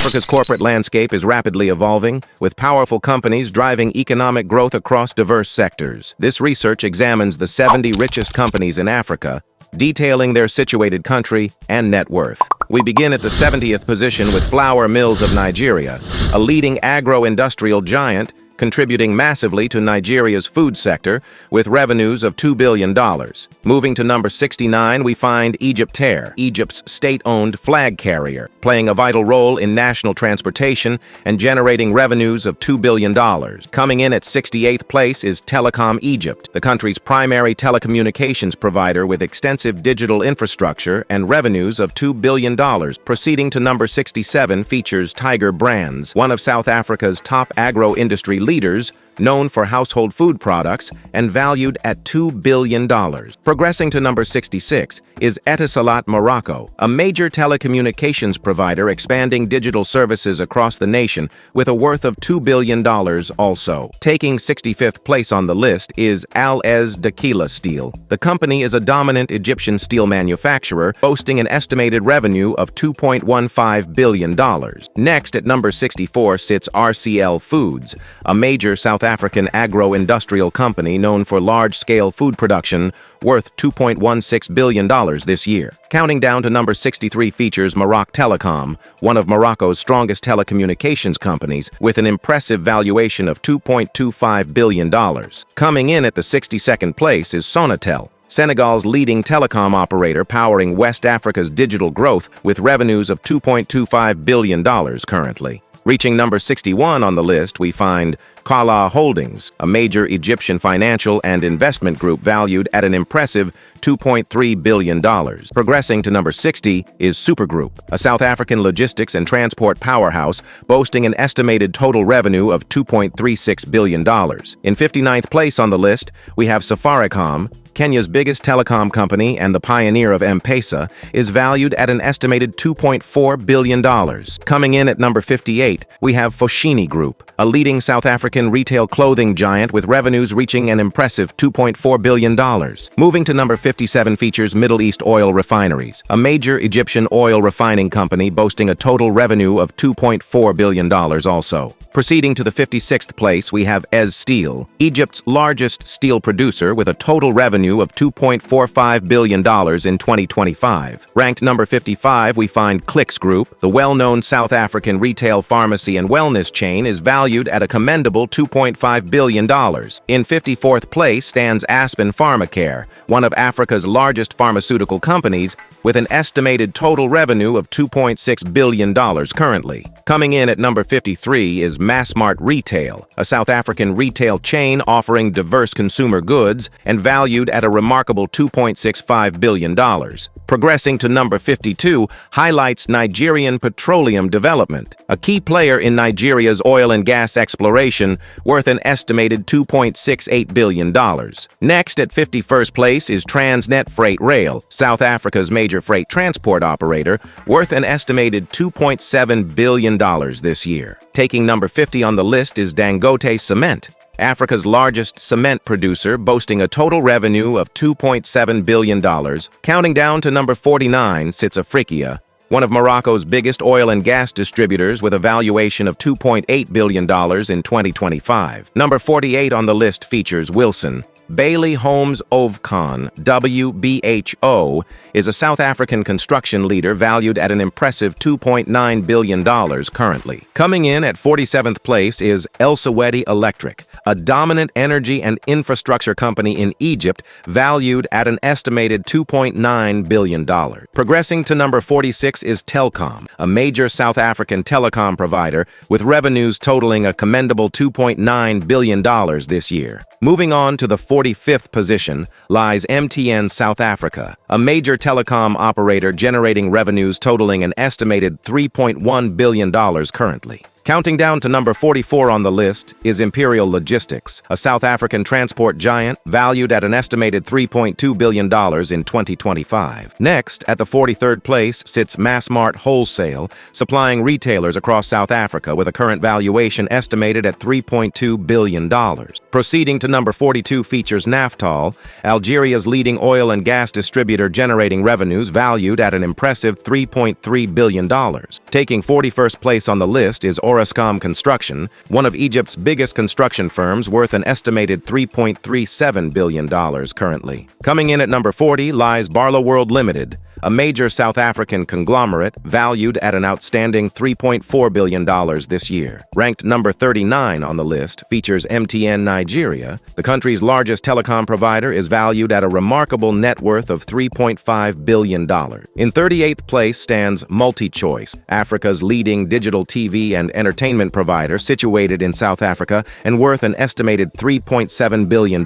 Africa's corporate landscape is rapidly evolving, with powerful companies driving economic growth across diverse sectors. This research examines the 70 richest companies in Africa, detailing their situated country and net worth. We begin at the 70th position with Flour Mills of Nigeria, a leading agro-industrial giant contributing massively to Nigeria's food sector with revenues of $2 billion. Moving to number 69, we find Egyptair, Egypt's state-owned flag carrier, playing a vital role in national transportation and generating revenues of $2 billion. Coming in at 68th place is Telecom Egypt, the country's primary telecommunications provider with extensive digital infrastructure and revenues of $2 billion. Proceeding to number 67 features Tiger Brands, one of South Africa's top agro-industry leaders, known for household food products and valued at $2 billion. Progressing to number 66 is Etisalat Morocco, a major telecommunications provider expanding digital services across the nation with a worth of $2 billion also. Taking 65th place on the list is Al-Ez Dakila Steel. The company is a dominant Egyptian steel manufacturer, boasting an estimated revenue of $2.15 billion. Next, at number 64 sits RCL Foods, a major South African agro-industrial company known for large-scale food production, worth $2.16 billion this year. Counting down to number 63 features Maroc Telecom, one of Morocco's strongest telecommunications companies, with an impressive valuation of $2.25 billion. Coming in at the 62nd place is Sonatel, Senegal's leading telecom operator powering West Africa's digital growth with revenues of $2.25 billion currently. Reaching number 61 on the list, we find Kala Holdings, a major Egyptian financial and investment group valued at an impressive $2.3 billion. Progressing to number 60 is Supergroup, a South African logistics and transport powerhouse boasting an estimated total revenue of $2.36 billion. In 59th place on the list, we have Safaricom, Kenya's biggest telecom company and the pioneer of M-Pesa, is valued at an estimated $2.4 billion. Coming in at number 58, we have Foschini Group, a leading South African retail clothing giant with revenues reaching an impressive $2.4 billion. Moving to number 57 features Middle East Oil Refineries, a major Egyptian oil refining company boasting a total revenue of $2.4 billion also. Proceeding to the 56th place, we have Ez Steel, Egypt's largest steel producer with a total revenue of $2.45 billion in 2025. Ranked number 55, we find Clicks Group, the well-known South African retail pharmacy and wellness chain, is valued at a commendable $2.5 billion. In 54th place stands Aspen Pharmacare, one of Africa's largest pharmaceutical companies, with an estimated total revenue of $2.6 billion currently. Coming in at number 53 is Massmart Retail, a South African retail chain offering diverse consumer goods and valued at a remarkable $2.65 billion. Progressing to number 52 highlights Nigerian Petroleum Development, a key player in Nigeria's oil and gas exploration, worth an estimated $2.68 billion. Next, at 51st place is Transnet Freight Rail, South Africa's major freight transport operator, worth an estimated $2.7 billion this year. Taking number 50 on the list is Dangote Cement, Africa's largest cement producer, boasting a total revenue of $2.7 billion. Counting down to number 49 sits Africa, one of Morocco's biggest oil and gas distributors with a valuation of $2.8 billion in 2025. Number 48 on the list features Wilson. Bailey Homes Ovcon, WBHO, is a South African construction leader valued at an impressive $2.9 billion currently. Coming in at 47th place is El Sewedi Electric, a dominant energy and infrastructure company in Egypt valued at an estimated $2.9 billion. Progressing to number 46 is Telkom, a major South African telecom provider with revenues totaling a commendable $2.9 billion this year. Moving on to the 45th position lies MTN South Africa, a major telecom operator generating revenues totaling an estimated $3.1 billion currently. Counting down to number 44 on the list is Imperial Logistics, a South African transport giant valued at an estimated $3.2 billion in 2025. Next, at the 43rd place, sits Massmart Wholesale, supplying retailers across South Africa with a current valuation estimated at $3.2 billion. Proceeding to number 42 features Naftal, Algeria's leading oil and gas distributor generating revenues valued at an impressive $3.3 billion. Taking 41st place on the list is Orascom Construction, one of Egypt's biggest construction firms worth an estimated $3.37 billion currently. Coming in at number 40 lies Barloworld Limited, a major South African conglomerate valued at an outstanding $3.4 billion this year. Ranked number 39 on the list features MTN Nigeria. The country's largest telecom provider is valued at a remarkable net worth of $3.5 billion. In 38th place stands MultiChoice, Africa's leading digital TV and entertainment provider situated in South Africa and worth an estimated $3.7 billion.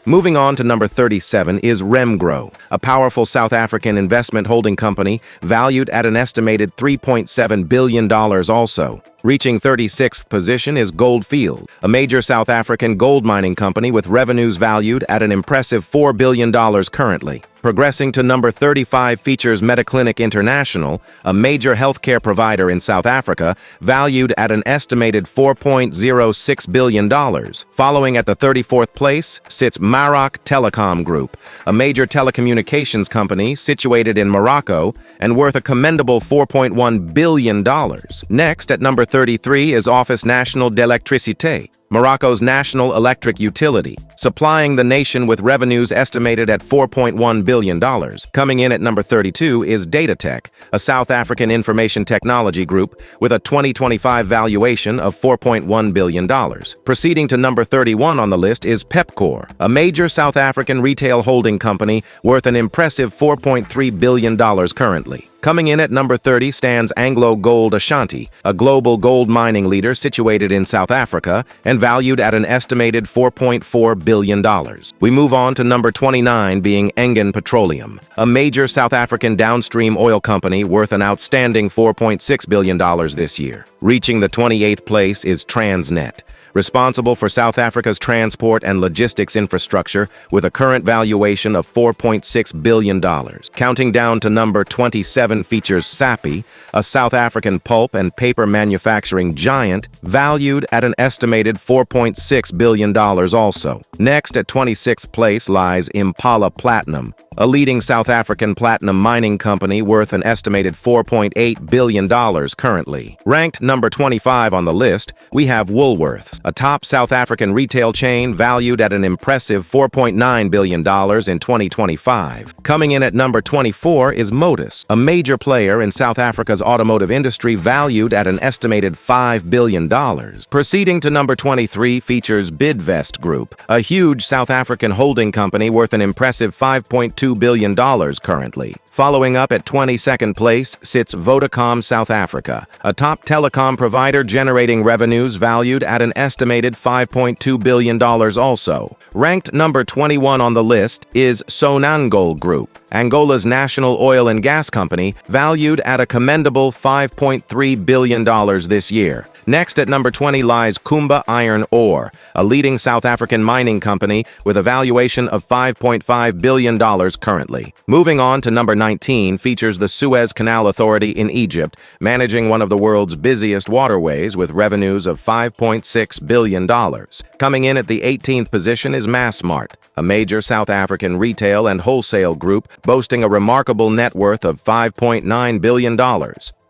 Moving on to number 37 is Remgro, a powerful South African investment holding company valued at an estimated $3.7 billion also. Reaching 36th position is Goldfield, a major South African gold mining company with revenues valued at an impressive $4 billion currently. Progressing to number 35 features Mediclinic International, a major healthcare provider in South Africa, valued at an estimated $4.06 billion. Following at the 34th place sits Maroc Telecom Group, a major telecommunications company situated in Morocco and worth a commendable $4.1 billion. Next, at number 33 is Office National d'Electricité, Morocco's national electric utility, supplying the nation with revenues estimated at $4.1 billion. Coming in at number 32 is Datatec, a South African information technology group with a 2025 valuation of $4.1 billion. Proceeding to number 31 on the list is Pepkor, a major South African retail holding company worth an impressive $4.3 billion currently. Coming in at number 30 stands Anglo Gold Ashanti, a global gold mining leader situated in South Africa and valued at an estimated $4.4 billion. We move on to number 29 being Engen Petroleum, a major South African downstream oil company worth an outstanding $4.6 billion this year. Reaching the 28th place is Transnet, responsible for South Africa's transport and logistics infrastructure with a current valuation of $4.6 billion. Counting down to number 27 features Sappi, a South African pulp and paper manufacturing giant valued at an estimated $4.6 billion also. Next, at 26th place lies Impala Platinum, a leading South African platinum mining company worth an estimated $4.8 billion currently. Ranked number 25 on the list, we have Woolworths, a top South African retail chain valued at an impressive $4.9 billion in 2025. Coming in at number 24 is Motus, a major player in South Africa's automotive industry valued at an estimated $5 billion. Proceeding to number 23 features Bidvest Group, a huge South African holding company worth an impressive $5.2 billion currently. Following up at 22nd place sits Vodacom South Africa, a top telecom provider generating revenues valued at an estimated $5.2 billion also. Ranked number 21 on the list is Sonangol Group, Angola's national oil and gas company, valued at a commendable $5.3 billion this year. Next at number 20 lies Kumba Iron Ore, a leading South African mining company with a valuation of $5.5 billion currently. Moving on to number 19 features the Suez Canal Authority in Egypt, managing one of the world's busiest waterways with revenues of $5.6 billion. Coming in at the 18th position is Massmart, a major South African retail and wholesale group boasting a remarkable net worth of $5.9 billion.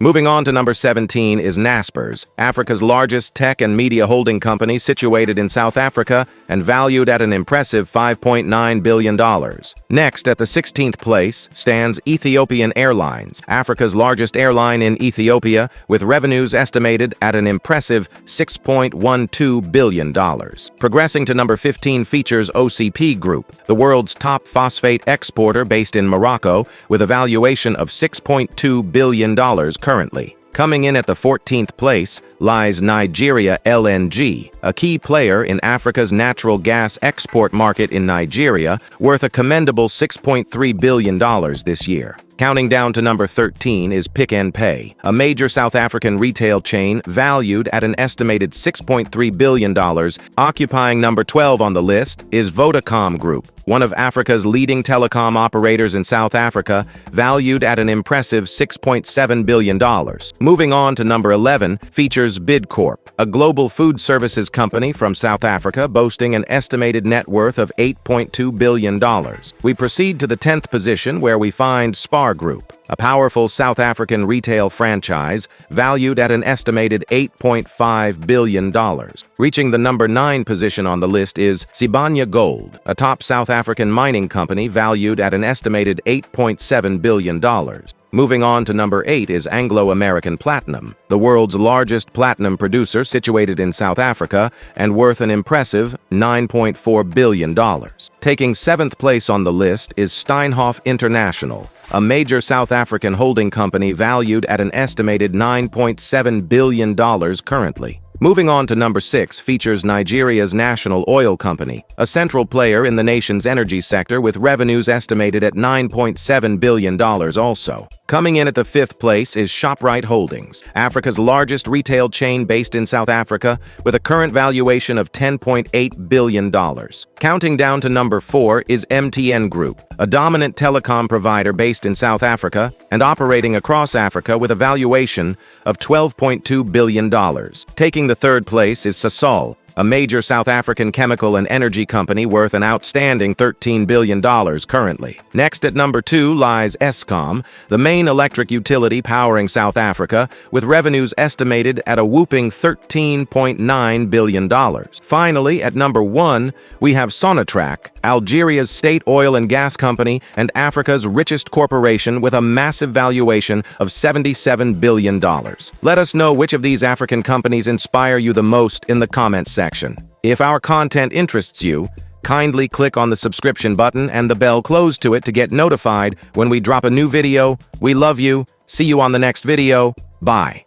Moving on to number 17 is Naspers, Africa's largest tech and media holding company situated in South Africa and valued at an impressive $5.9 billion. Next, at the 16th place, stands Ethiopian Airlines, Africa's largest airline in Ethiopia, with revenues estimated at an impressive $6.12 billion. Progressing to number 15 features OCP Group, the world's top phosphate exporter based in Morocco, with a valuation of $6.2 billion currently. Coming in at the 14th place lies Nigeria LNG, a key player in Africa's natural gas export market in Nigeria, worth a commendable $6.3 billion this year. Counting down to number 13 is Pick n Pay, a major South African retail chain valued at an estimated $6.3 billion. Occupying number 12 on the list is Vodacom Group, one of Africa's leading telecom operators in South Africa, valued at an impressive $6.7 billion. Moving on to number 11 features Bidcorp, a global food services company from South Africa boasting an estimated net worth of $8.2 billion. We proceed to the 10th position where we find Spar Group, a powerful South African retail franchise valued at an estimated $8.5 billion. Reaching the number 9 position on the list is Sibanye Gold, a top South African mining company valued at an estimated $8.7 billion. Moving on to number 8 is Anglo-American Platinum, the world's largest platinum producer situated in South Africa and worth an impressive $9.4 billion. Taking 7th place on the list is Steinhoff International, a major South African holding company valued at an estimated $9.7 billion currently. Moving on to number 6 features Nigeria's National Oil Company, a central player in the nation's energy sector with revenues estimated at $9.7 billion also. Coming in at the 5th place is Shoprite Holdings, Africa's largest retail chain based in South Africa, with a current valuation of $10.8 billion. Counting down to number 4 is MTN Group, a dominant telecom provider based in South Africa and operating across Africa with a valuation of $12.2 billion. Taking the 3rd place is Sasol, a major South African chemical and energy company worth an outstanding $13 billion currently. Next at number 2 lies Eskom, the main electric utility powering South Africa, with revenues estimated at a whooping $13.9 billion. Finally, at number 1, we have Sonatrach, Algeria's state oil and gas company and Africa's richest corporation with a massive valuation of $77 billion. Let us know which of these African companies inspire you the most in the comments section. If our content interests you, kindly click on the subscription button and the bell close to it to get notified when we drop a new video. We love you. See you on the next video. Bye.